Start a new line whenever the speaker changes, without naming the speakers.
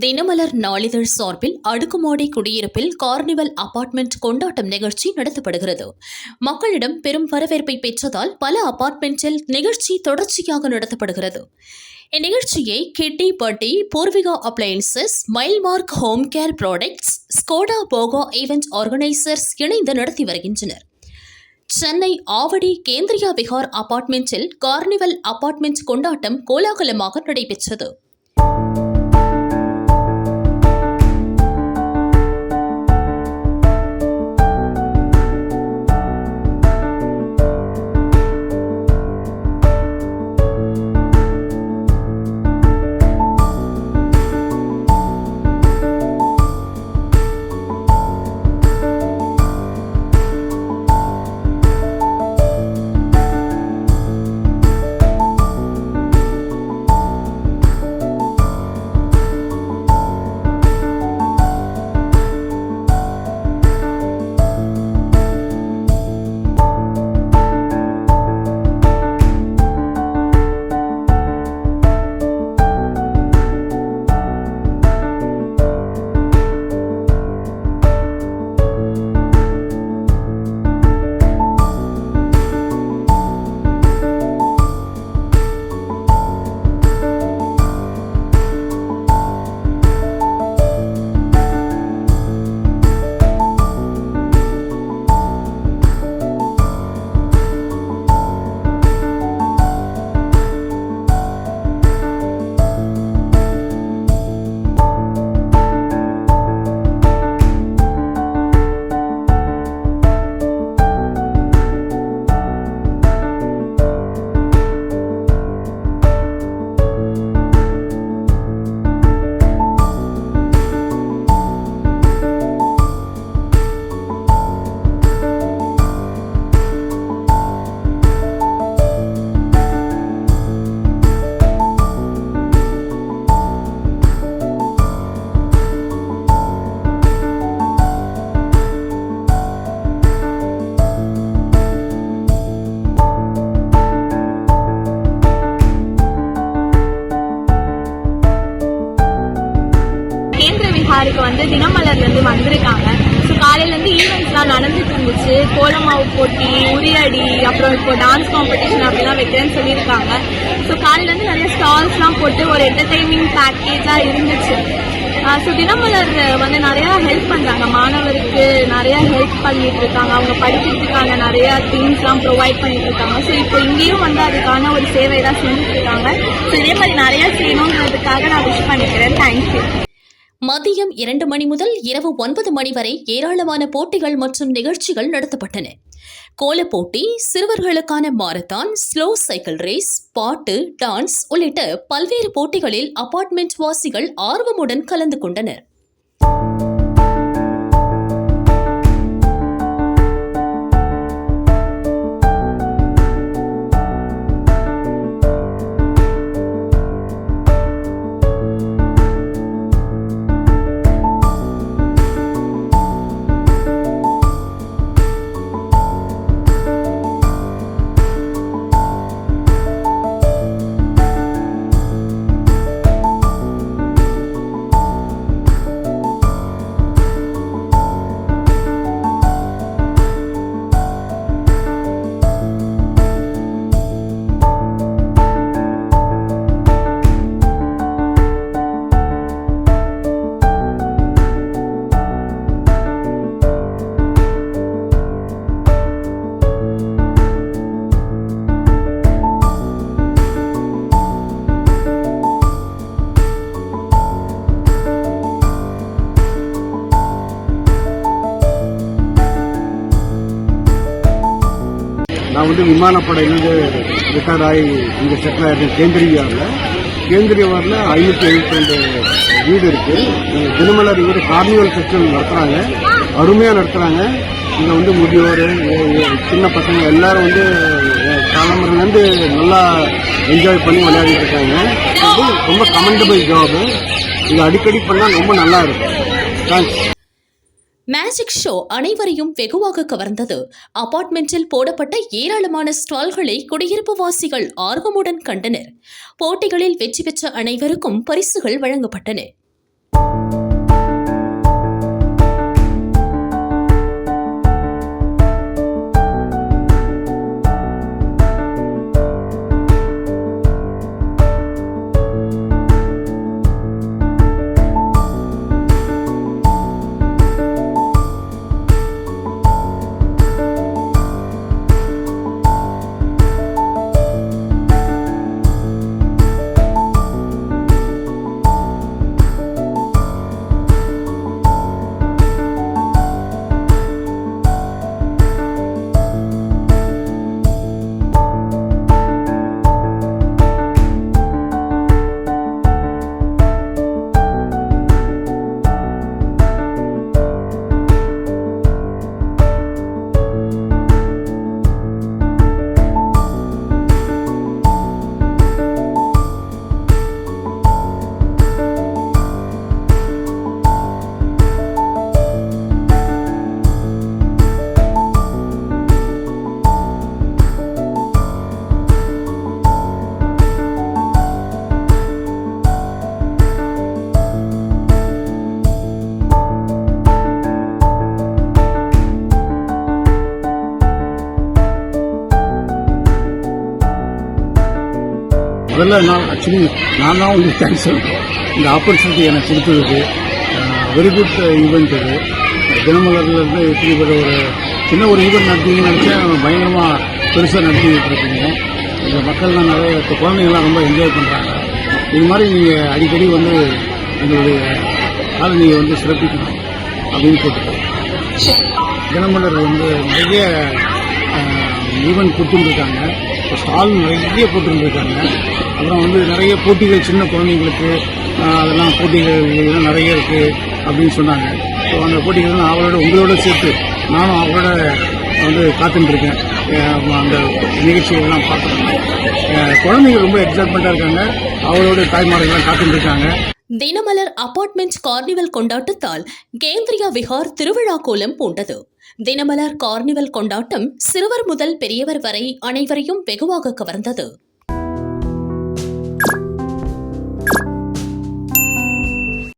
தினமலர் நாளிதழ் சார்பில் அடுக்குமாடி குடியிருப்பில் கார்னிவல் அபார்ட்மெண்ட் கொண்டாட்டம் நிகழ்ச்சி நடத்தப்படுகிறது. மக்களிடம் பெரும் வரவேற்பை பெற்றதால் பல அபார்ட்மெண்டில் நிகழ்ச்சி தொடர்ச்சியாக நடத்தப்படுகிறது. இந்நிகழ்ச்சியை கிட்டி பட்டி, பூர்விகா அப்ளையன்சஸ், மைல்மார்க் ஹோம் கேர் ப்ராடக்ட்ஸ், ஸ்கோடா போகோ ஈவென்ட் ஆர்கனைசர்ஸ் இணைந்து நடத்தி வருகின்றனர். சென்னை ஆவடி கேந்திரியா விஹார் அபார்ட்மெண்டில் கார்னிவல் அபார்ட்மெண்ட் கொண்டாட்டம் கோலாகலமாக நடைபெற்றது.
தினமலர்லேருந்து வந்திருக்காங்க. ஸோ காலையிலேருந்து ஈவெண்ட்ஸ்லாம் நடந்துட்டு இருந்துச்சு. கோலமாவு போட்டி, உரியடி, அப்புறம் இப்போ டான்ஸ் காம்படிஷன் அப்படிலாம் வைக்கிறேன்னு சொல்லியிருக்காங்க. ஸோ காலையிலேருந்து நிறைய ஸ்டால்ஸ்லாம் போட்டு ஒரு என்டர்டெய்னிஙங் பேக்கேஜாக இருந்துச்சு. ஸோ தினமலர் நிறையா ஹெல்ப் பண்ணுறாங்க. மாணவருக்கு நிறையா ஹெல்ப் பண்ணிட்டு இருக்காங்க. அவங்க படிக்கிறதுக்கான நிறையா திங்ஸ்லாம் ப்ரொவைட் பண்ணிட்டு இருக்காங்க. ஸோ இப்போ இங்கேயும் அதுக்கான ஒரு சேவை தான் செஞ்சுட்டு இருக்காங்க. ஸோ இதே மாதிரி நிறையா செய்யணுன்றதுக்காக நான் விஷ் பண்ணிக்கிறேன். தேங்க்யூ.
மதியம் 2 மணி முதல் இரவு 9 மணி வரை ஏராளமான போட்டிகள் மற்றும் நிகழ்ச்சிகள் நடத்தப்பட்டன. கோலப்போட்டி, சிறுவர்களுக்கான மாரத்தான், ஸ்லோ சைக்கிள் ரேஸ், பாட்டு, டான்ஸ் உள்ளிட்ட பல்வேறு போட்டிகளில் அபார்ட்மெண்ட் வாசிகள் ஆர்வமுடன் கலந்து கொண்டனர்.
நான் விமானப்படையிலேருந்து ரிட்டையர்ட் ஆகி இங்கே செட்டில் ஆகிருக்கேன். கேந்திரியவாரில் 572 வீடு இருக்குது. தினமலர் கார்னிவல் ஃபெஸ்டிவல் நடத்துகிறாங்க. அருமையாக நடத்துகிறாங்க. இங்கே முதியோர், சின்ன பசங்க எல்லாரும் தலைமுறையிலேருந்து நல்லா என்ஜாய் பண்ணி விளையாடிட்டு இருக்காங்க. இது ரொம்ப கமெண்டபிள் ஜாபு. இது அடிக்கடி பண்ணால் ரொம்ப நல்லா இருக்கும். தேங்க்ஸ்.
மேஜிக் ஷோ அனைவரையும் வெகுவாக கவர்ந்தது. அபார்ட்மெண்டில் போடப்பட்ட ஏராளமான ஸ்டால்களை குடியிருப்பு வாசிகள் ஆர்வமுடன் கண்டனர். போட்டிகளில் வெற்றி பெற்ற அனைவருக்கும் பரிசுகள் வழங்கப்பட்டன.
முதல்ல நான் ஆக்சுவலி நான் தான் உங்களுக்கு தேங்க்ஸ் சொல்கிறேன். இந்த ஆப்பர்ச்சுனிட்டி எனக்கு கொடுத்ததுக்கு வெரி குட் ஈவெண்ட் இது. தினமலர்லேருந்து இப்படிப்பட்ட ஒரு சின்ன ஒரு ஈவெண்ட் நடத்திங்கன்னு நினச்சேன், பயங்கரமாக பெருசாக நடத்திக்கிட்டு இருக்கீங்க. இந்த மக்கள்லாம் நிறைய இப்போ குழந்தைங்கள்லாம் ரொம்ப என்ஜாய் பண்ணுறாங்க. இது மாதிரி நீங்கள் அடிக்கடி வந்து எங்களுடைய காலனியை வந்து சிறப்பிக்கணும் அப்படின்னு போட்டுருக்கோம். தினமலர் வந்து நிறைய ஈவெண்ட் கொடுத்துருக்காங்க, ஸ்டால் நிறைய போட்டுருக்காங்க. அப்புறம் வந்து நிறைய போட்டிகள் சின்ன குழந்தைங்களுக்கு அதெல்லாம் போட்டிகள் இதெல்லாம் நிறைய இருக்குது அப்படின்னு சொன்னாங்க. ஸோ அந்த போட்டிகள்லாம் அவளோட உங்களோட சேர்த்து நானும் அவளோட வந்து காத்துட்டுருக்கேன். அந்த நிகழ்ச்சிகள்லாம் பார்க்குறாங்க. குழந்தைங்க ரொம்ப எக்ஸைட்மெண்ட்டாக இருக்காங்க. அவளோட தாய்மார்கள்லாம் காத்துட்டுருக்காங்க.
தினமலர் அபார்ட்மெண்ட் கார்னிவல் கொண்டாட்டத்தால் கேந்திரியா விஹார் திருவிழா கோலம் பூண்டது. தினமலர் கார்னிவல் கொண்டாட்டம் சிறுவர் முதல் பெரியவர் வரை அனைவரையும் வெகுவாக கவர்ந்தது.